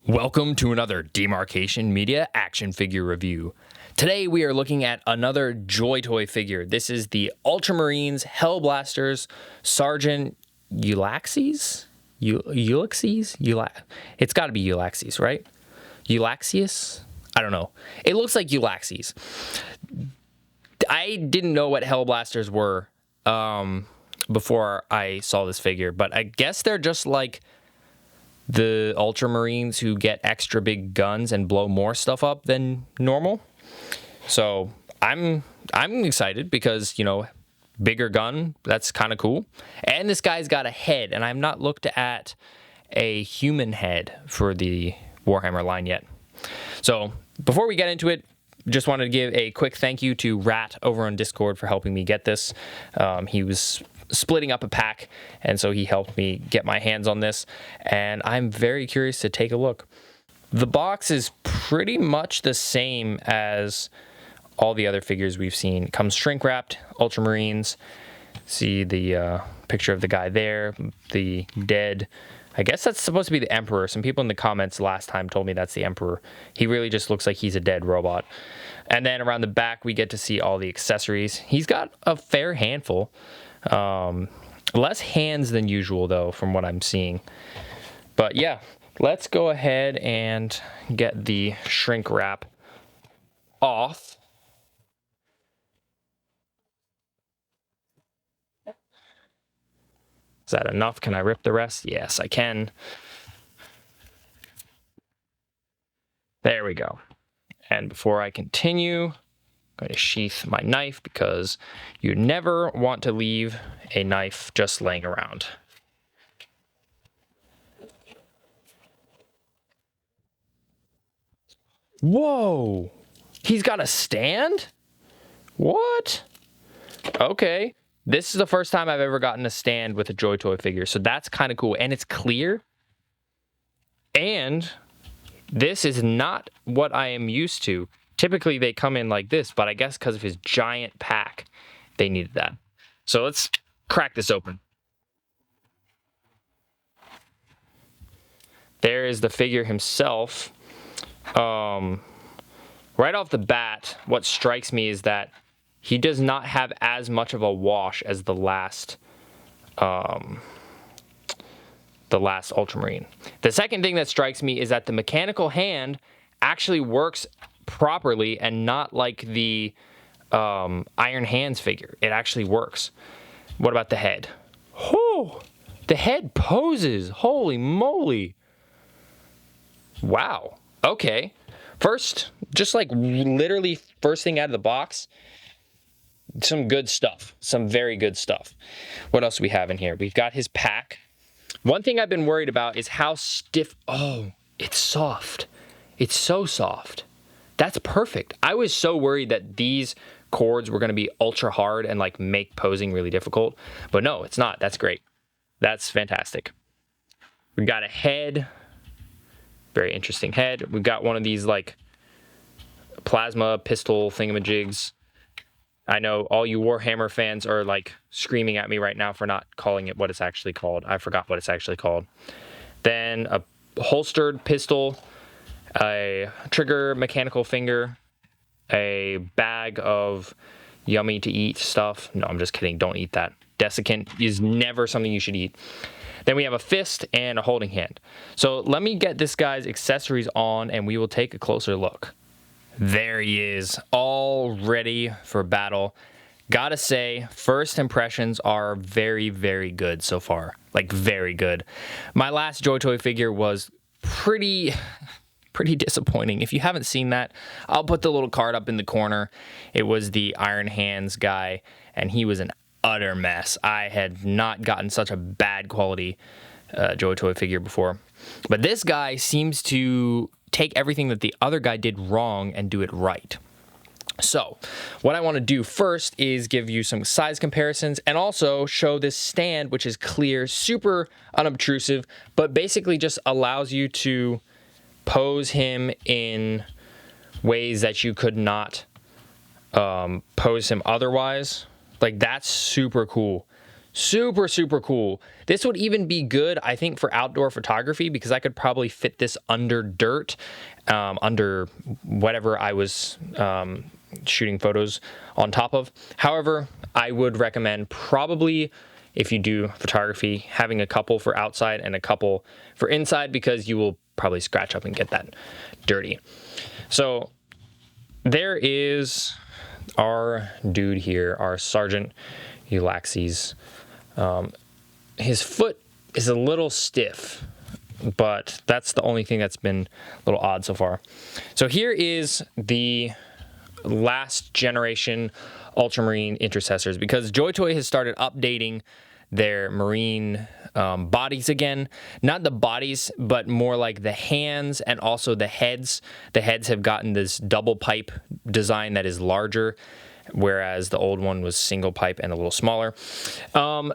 Welcome to another Demarcation Media action figure review. Today we are looking at another JoyToy figure. This is the Ultramarines Hellblasters Sergeant Ulaxes? Ulaxes? It's got to be Ulaxes, right? Ulaxes? I don't know. It looks like Ulaxes. I didn't know what Hellblasters were before I saw this figure, but I guess they're just like the Ultramarines who get extra big guns and blow more stuff up than normal. So I'm excited because, you know, bigger gun, that's kind of cool. And this guy's got a head, and I've not looked at a human head for the Warhammer line yet. So before we get into it, just wanted to give a quick thank you to Rat over on Discord for helping me get this. He was splitting up a pack, and so he helped me get my hands on this, and I'm very curious to take a look. The box is pretty much the same as all the other figures we've seen. It comes shrink wrapped, Ultramarines. See the picture of the guy there, the dead. I guess that's supposed to be the Emperor. Some people in the comments last time told me that's the Emperor. He really just looks like he's a dead robot. And then around the back, we get to see all the accessories. He's got a fair handful. Less hands than usual, though, from what I'm seeing. But yeah, let's go ahead and get the shrink wrap off. Is that enough? Can I rip the rest? Yes, I can. There we go. And before I continue, I'm going to sheath my knife because you never want to leave a knife just laying around. Whoa! He's got a stand? What? Okay. This is the first time I've ever gotten a stand with a JoyToy figure, so that's kind of cool. And it's clear. And this is not what I am used to. Typically, they come in like this, but I guess because of his giant pack, they needed that. So let's crack this open. There is the figure himself. Right off the bat, what strikes me is that he does not have as much of a wash as the last Ultramarine. The second thing that strikes me is that the mechanical hand actually works properly and not like the Iron Hands figure. It actually works. What about the head? Oh, the head poses. Holy moly. Wow. Okay. First, just like literally first thing out of the box, some good stuff. Some very good stuff. What else do we have in here? We've got his pack. One thing I've been worried about is how stiff. Oh, it's soft. It's so soft. That's perfect. I was so worried that these cords were going to be ultra hard and like make posing really difficult. But no, it's not. That's great. That's fantastic. We got a head. Very interesting head. We've got one of these like plasma pistol thingamajigs. I know all you Warhammer fans are like screaming at me right now for not calling it what it's actually called. I forgot what it's actually called. Then a holstered pistol, a trigger mechanical finger, a bag of yummy to eat stuff. No, I'm just kidding. Don't eat that. Desiccant is never something you should eat. Then we have a fist and a holding hand. So let me get this guy's accessories on and we will take a closer look. There he is, all ready for battle. Gotta say, first impressions are very, very good so far. Like, very good. My last JoyToy figure was pretty disappointing. If you haven't seen that, I'll put the little card up in the corner. It was the Iron Hands guy, and he was an utter mess. I had not gotten such a bad quality JoyToy figure before. But this guy seems to take everything that the other guy did wrong and do it right. So what I want to do first is give you some size comparisons and also show this stand, which is clear, super unobtrusive, but basically just allows you to pose him in ways that you could not pose him otherwise. Like, that's super cool. Super, super cool. This would even be good, I think, for outdoor photography because I could probably fit this under dirt, under whatever I was shooting photos on top of. However, I would recommend probably, if you do photography, having a couple for outside and a couple for inside because you will probably scratch up and get that dirty. So there is our dude here, our Sergeant Ulaxes. His foot is a little stiff, but that's the only thing that's been a little odd so far. So here is the last generation Ultramarine intercessors, because JoyToy has started updating their marine bodies again. Not the bodies, but more like the hands and also the heads. The heads have gotten this double pipe design that is larger, whereas the old one was single pipe and a little smaller.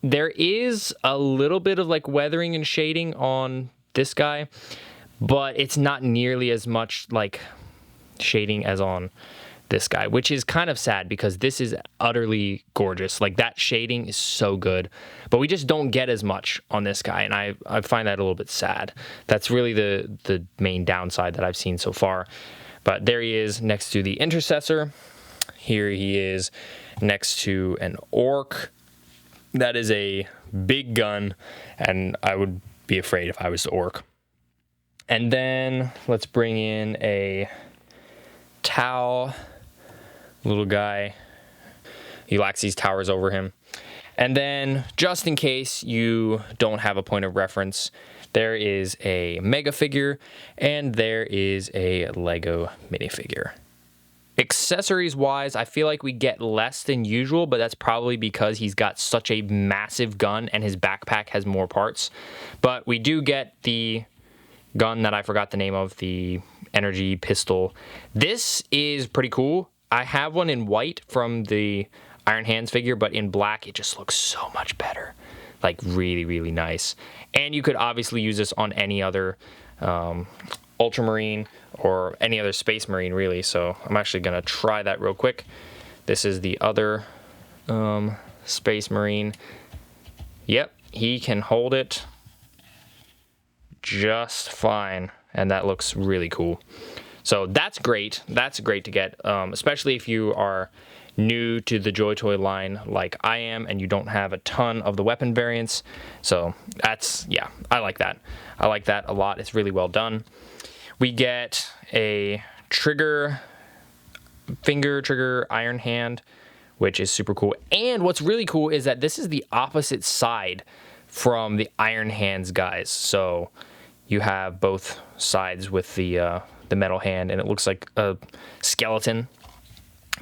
There is a little bit of like weathering and shading on this guy, but it's not nearly as much like shading as on this guy, which is kind of sad because this is utterly gorgeous. Like that shading is so good, but we just don't get as much on this guy, and I find that a little bit sad. That's really the main downside that I've seen so far. But there he is next to the intercessor. Here he is next to an orc. That is a big gun, and I would be afraid if I was the orc. And then let's bring in a Tau little guy. Ulaxes towers over him. And then, just in case you don't have a point of reference, there is a Mega figure, and there is a Lego minifigure. Accessories-wise, I feel like we get less than usual, but that's probably because he's got such a massive gun and his backpack has more parts. But we do get the gun that I forgot the name of, the energy pistol. This is pretty cool. I have one in white from the Iron Hands figure, but in black, it just looks so much better. Like, really, really nice. And you could obviously use this on any other Ultramarine or any other Space Marine, really. So I'm actually going to try that real quick. This is the other Space Marine. Yep, he can hold it just fine, and that looks really cool. So that's great. That's great to get, especially if you are new to the JoyToy line like I am and you don't have a ton of the weapon variants. So that's, yeah, I like that. I like that a lot. It's really well done. We get a finger trigger iron hand, which is super cool. And what's really cool is that this is the opposite side from the Iron Hands guys. So you have both sides with the metal hand, and it looks like a skeleton.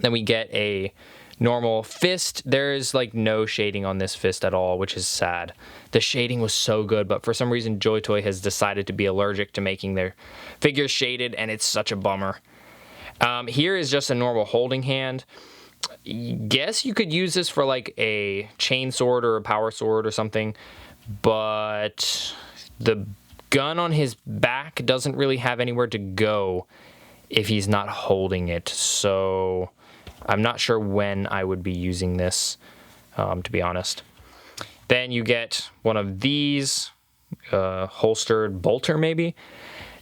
Then we get a normal fist. There is like no shading on this fist at all, which is sad. The shading was so good, but for some reason JoyToy has decided to be allergic to making their figures shaded, and it's such a bummer. Here is just a normal holding hand. Guess you could use this for like a chain sword or a power sword or something, but the gun on his back doesn't really have anywhere to go if he's not holding it, so I'm not sure when I would be using this, to be honest. Then you get one of these, holstered bolter maybe.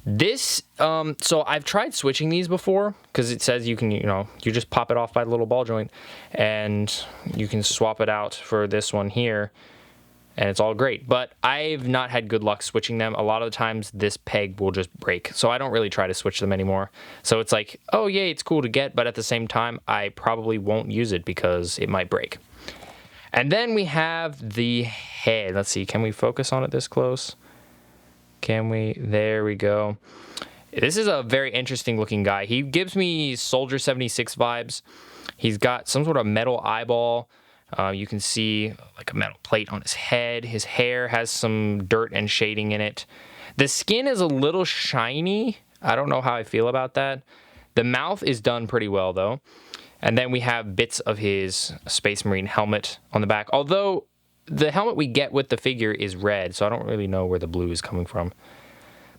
This, so I've tried switching these before, because it says you can, you just pop it off by the little ball joint, and you can swap it out for this one here, and it's all great. But I've not had good luck switching them. A lot of the times this peg will just break, so I don't really try to switch them anymore. So it's like, oh yay, it's cool to get, but at the same time, I probably won't use it because it might break. And then we have the head. Let's see, can we focus on it this close? Can we? There we go. This is a very interesting looking guy. He gives me Soldier 76 vibes. He's got some sort of metal eyeball. You can see like a metal plate on his head. His hair has some dirt and shading in it. The skin is a little shiny. I don't know how I feel about that. The mouth is done pretty well though. And then we have bits of his Space Marine helmet on the back. Although the helmet we get with the figure is red, so I don't really know where the blue is coming from.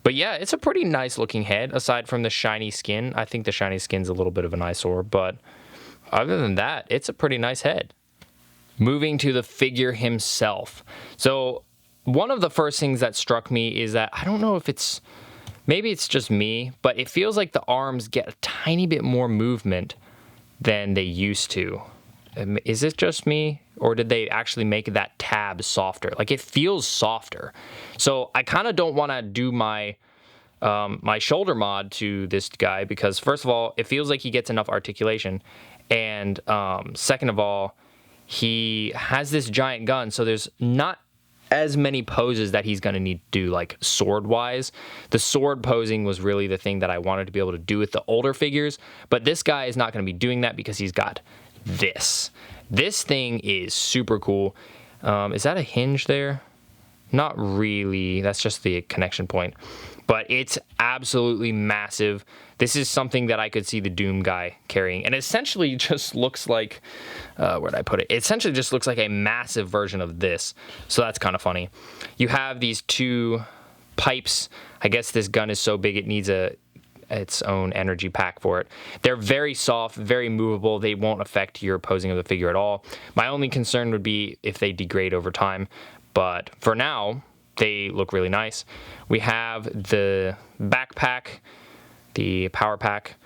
But yeah, it's a pretty nice looking head, aside from the shiny skin. I think the shiny skin's a little bit of an eyesore, but other than that, it's a pretty nice head. moving to the figure himself. So one of the first things that struck me is that I don't know if it's, maybe it's just me, but it feels like the arms get a tiny bit more movement than they used to. Is it just me, or did they actually make that tab softer? Like, it feels softer. So I kind of don't want to do my my shoulder mod to this guy because, first of all, it feels like he gets enough articulation, and second of all, he has this giant gun, so there's not as many poses that he's going to need to do, like sword-wise. The sword posing was really the thing that I wanted to be able to do with the older figures, but this guy is not going to be doing that because he's got this. This thing is super cool. Is that a hinge there? Not really. That's just the connection point. But it's absolutely massive. This is something that I could see the Doom guy carrying. And it essentially just looks like, where'd I put it? It essentially just looks like a massive version of this. So that's kind of funny. You have these two pipes. I guess this gun is so big it needs its own energy pack for it. They're very soft, very movable. They won't affect your posing of the figure at all. My only concern would be if they degrade over time. But for now, they look really nice. We have the backpack, the power pack.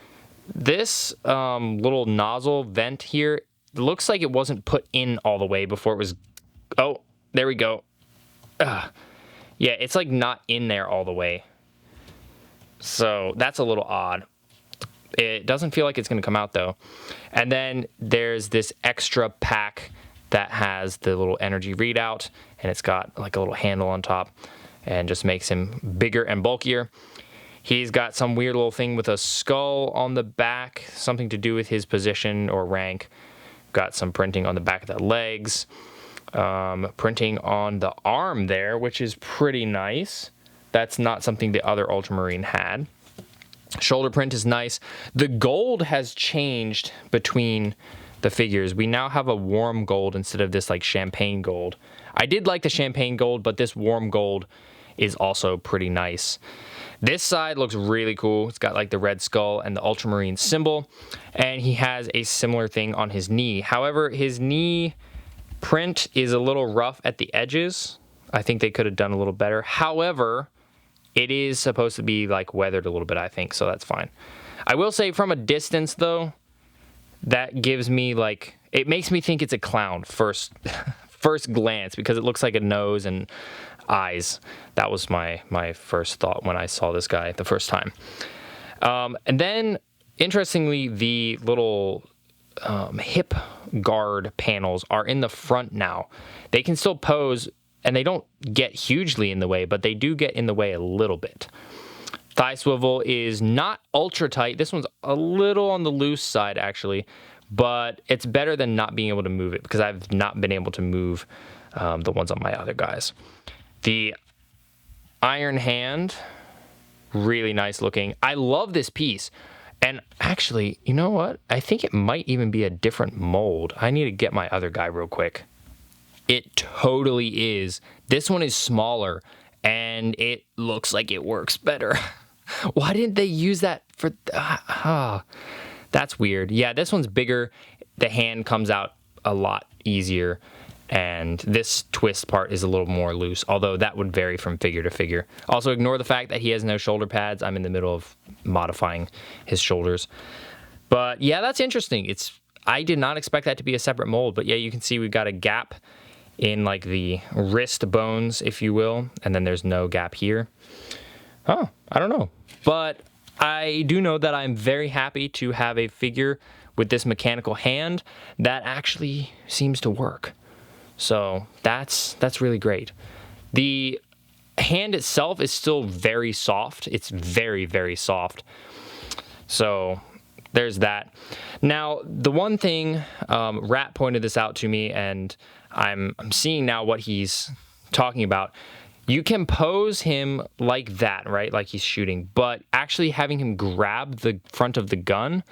This little nozzle vent here looks like it wasn't put in all the way before it was... Oh, there we go. Yeah, it's like not in there all the way. So that's a little odd. It doesn't feel like it's going to come out though. And then there's this extra pack that has the little energy readout, and it's got like a little handle on top and just makes him bigger and bulkier. He's got some weird little thing with a skull on the back, something to do with his position or rank. Got some printing on the back of the legs, printing on the arm there, which is pretty nice. That's not something the other Ultramarine had. Shoulder print is nice. The gold has changed between the figures. We now have a warm gold instead of this like champagne gold. I did like the champagne gold, but this warm gold is also pretty nice. This side looks really cool. It's got like the red skull and the Ultramarine symbol, and he has a similar thing on his knee. However, his knee print is a little rough at the edges. I think they could have done a little better. However, it is supposed to be like weathered a little bit, I think, so that's fine. I will say from a distance though, that gives me like, it makes me think it's a clown first glance, because it looks like a nose and eyes. That was my first thought when I saw this guy the first time. And then interestingly, the little hip guard panels are in the front now. They can still pose, and they don't get hugely in the way, but they do get in the way a little bit. Thigh swivel is not ultra tight. This one's a little on the loose side, actually, but it's better than not being able to move it, because I've not been able to move the ones on my other guys. The iron hand, really nice looking. I love this piece. And actually, you know what? I think it might even be a different mold. I need to get my other guy real quick. It totally is. This one is smaller, and it looks like it works better. Why didn't they use that for... that's weird. Yeah, this one's bigger. The hand comes out a lot easier, and this twist part is a little more loose, although that would vary from figure to figure. Also, ignore the fact that he has no shoulder pads. I'm in the middle of modifying his shoulders. But yeah, that's interesting. I did not expect that to be a separate mold, but yeah, you can see we've got a gap in like the wrist bones, if you will, and then there's no gap here. Oh, I don't know. But I do know that I'm very happy to have a figure with this mechanical hand that actually seems to work. So that's really great. The hand itself is still very soft. It's very, very soft. So there's that. Now, the one thing, Rat pointed this out to me, and I'm seeing now what he's talking about. You can pose him like that, right? Like he's shooting, but actually having him grab the front of the gun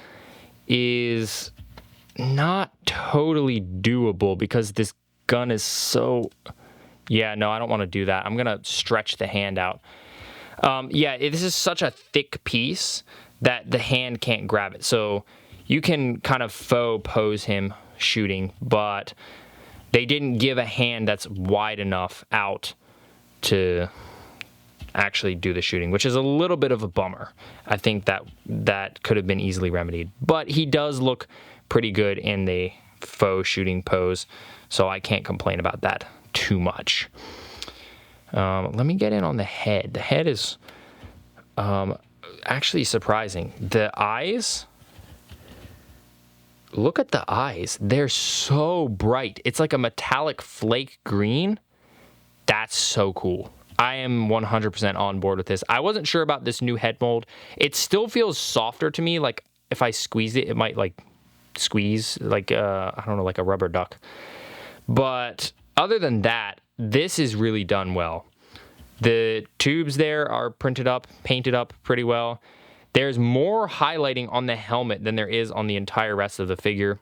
is not totally doable, because this gun is so... Yeah, no, I don't want to do that. I'm going to stretch the hand out. Yeah, this is such a thick piece that the hand can't grab it. So you can kind of faux pose him shooting, but they didn't give a hand that's wide enough out to actually do the shooting, which is a little bit of a bummer. I think that could have been easily remedied. But he does look pretty good in the faux shooting pose, so I can't complain about that too much. Let me get in on the head. The head is actually surprising. The eyes, look at the eyes. They're so bright. It's like a metallic flake green. That's so cool. I am 100% on board with this. I wasn't sure about this new head mold. It still feels softer to me. Like if I squeeze it, it might like squeeze like I don't know, like a rubber duck. But other than that, this is really done well. The tubes there are printed up, painted up pretty well. There's more highlighting on the helmet than there is on the entire rest of the figure.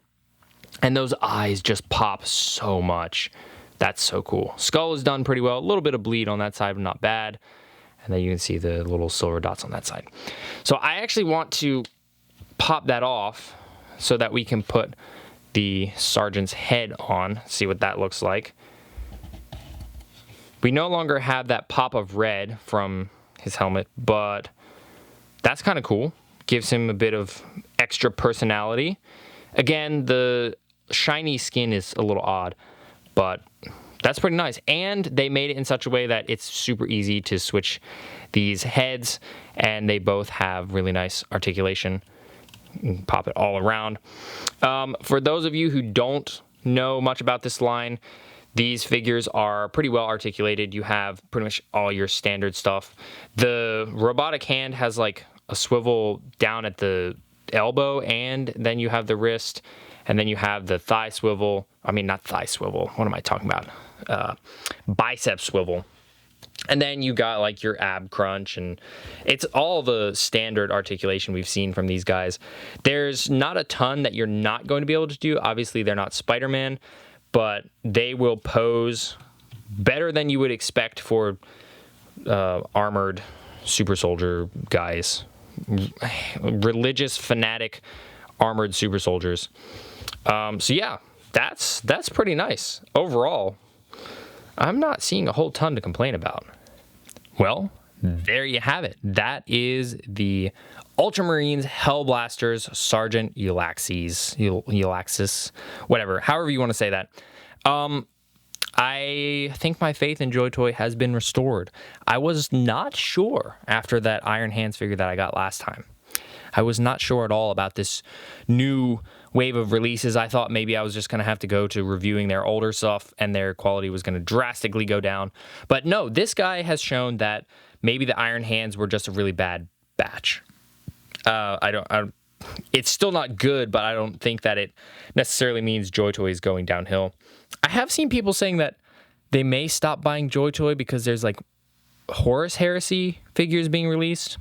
And those eyes just pop so much. That's so cool. Skull is done pretty well. A little bit of bleed on that side, but not bad. And then you can see the little silver dots on that side. So I actually want to pop that off so that we can put the sergeant's head on, see what that looks like. We no longer have that pop of red from his helmet, but that's kind of cool. Gives him a bit of extra personality. Again, the shiny skin is a little odd, but that's pretty nice. And they made it in such a way that it's super easy to switch these heads, and they both have really nice articulation. You can pop it all around. For those of you who don't know much about this line, these figures are pretty well articulated. You have pretty much all your standard stuff. The robotic hand has like a swivel down at the elbow, and then you have the wrist, and then you have the thigh swivel. I mean, not thigh swivel. What am I talking about? Bicep swivel. And then you got like your ab crunch, and it's all the standard articulation we've seen from these guys. There's not a ton that you're not going to be able to do. Obviously, they're not Spider-Man, but they will pose better than you would expect for armored super soldier guys. Religious, fanatic, armored super soldiers. So yeah, that's pretty nice. Overall, I'm not seeing a whole ton to complain about. Well, there you have it. That is the Ultramarines Hellblasters Sergeant Ulaxes, whatever, however you want to say that. I think my faith in JoyToy has been restored. I was not sure after that Iron Hands figure that I got last time. I was not sure at all about this new wave of releases. I thought maybe I was just going to have to go to reviewing their older stuff and their quality was going to drastically go down. But no, this guy has shown that maybe the Iron Hands were just a really bad batch. It's still not good, but I don't think that it necessarily means JoyToy is going downhill. I have seen people saying that they may stop buying JoyToy because there's like Horus Heresy figures being released.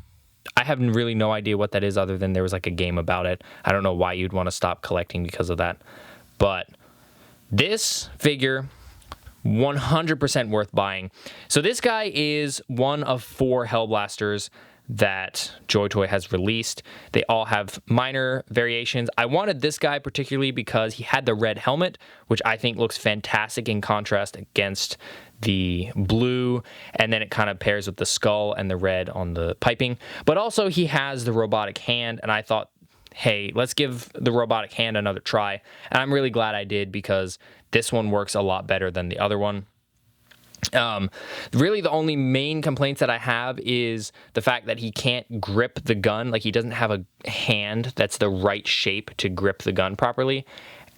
I have really no idea what that is other than there was like a game about it. I don't know why you'd want to stop collecting because of that. But this figure, 100% worth buying. So this guy is one of 4 Hellblasters that JoyToy has released. They all have minor variations. I wanted this guy particularly because he had the red helmet, which I think looks fantastic in contrast against the blue, and then it kind of pairs with the skull and the red on the piping. But also he has the robotic hand, and I thought, hey, let's give the robotic hand another try. And I'm really glad I did because this one works a lot better than the other one. Really the only main complaints that I have is the fact that he can't grip the gun. Like he doesn't have a hand that's the right shape to grip the gun properly,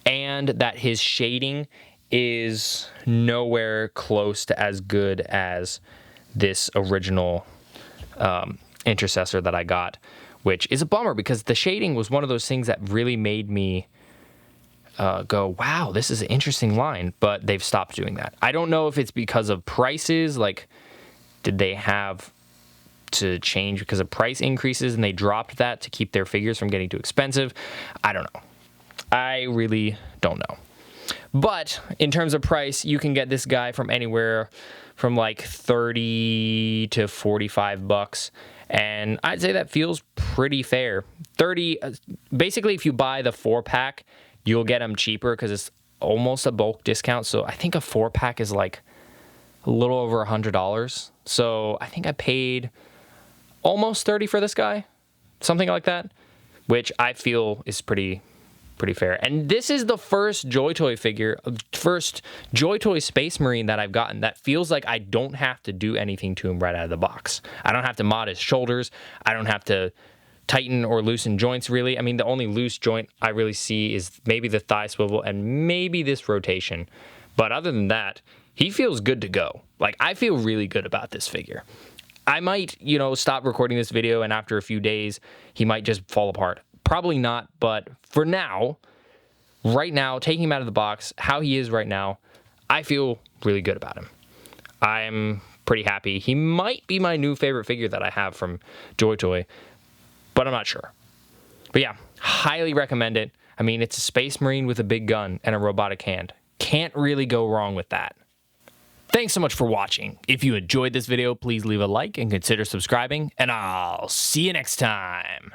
and that his shading is nowhere close to as good as this original intercessor that I got, which is a bummer because the shading was one of those things that really made me go, wow, this is an interesting line, but they've stopped doing that. I don't know if it's because of prices, like did they have to change because of price increases and they dropped that to keep their figures from getting too expensive. I don't know. I really don't know. But in terms of price, you can get this guy from anywhere from like 30 to 45 bucks. And I'd say that feels pretty fair. 30, basically if you buy the 4-pack, you'll get them cheaper because it's almost a bulk discount. So I think a 4-pack is like a little over $100. So I think I paid almost $30 for this guy, something like that, which I feel is pretty fair. And this is the first JoyToy figure, first JoyToy Space Marine that I've gotten that feels like I don't have to do anything to him right out of the box. I don't have to mod his shoulders. I don't have to tighten or loosen joints, really. I mean, the only loose joint I really see is maybe the thigh swivel and maybe this rotation. But other than that, he feels good to go. Like, I feel really good about this figure. I might, you know, stop recording this video and after a few days, he might just fall apart. Probably not, but for now, right now, taking him out of the box, how he is right now, I feel really good about him. I'm pretty happy. He might be my new favorite figure that I have from JoyToy, but I'm not sure. But yeah, highly recommend it. I mean, it's a Space Marine with a big gun and a robotic hand. Can't really go wrong with that. Thanks so much for watching. If you enjoyed this video, please leave a like and consider subscribing, and I'll see you next time.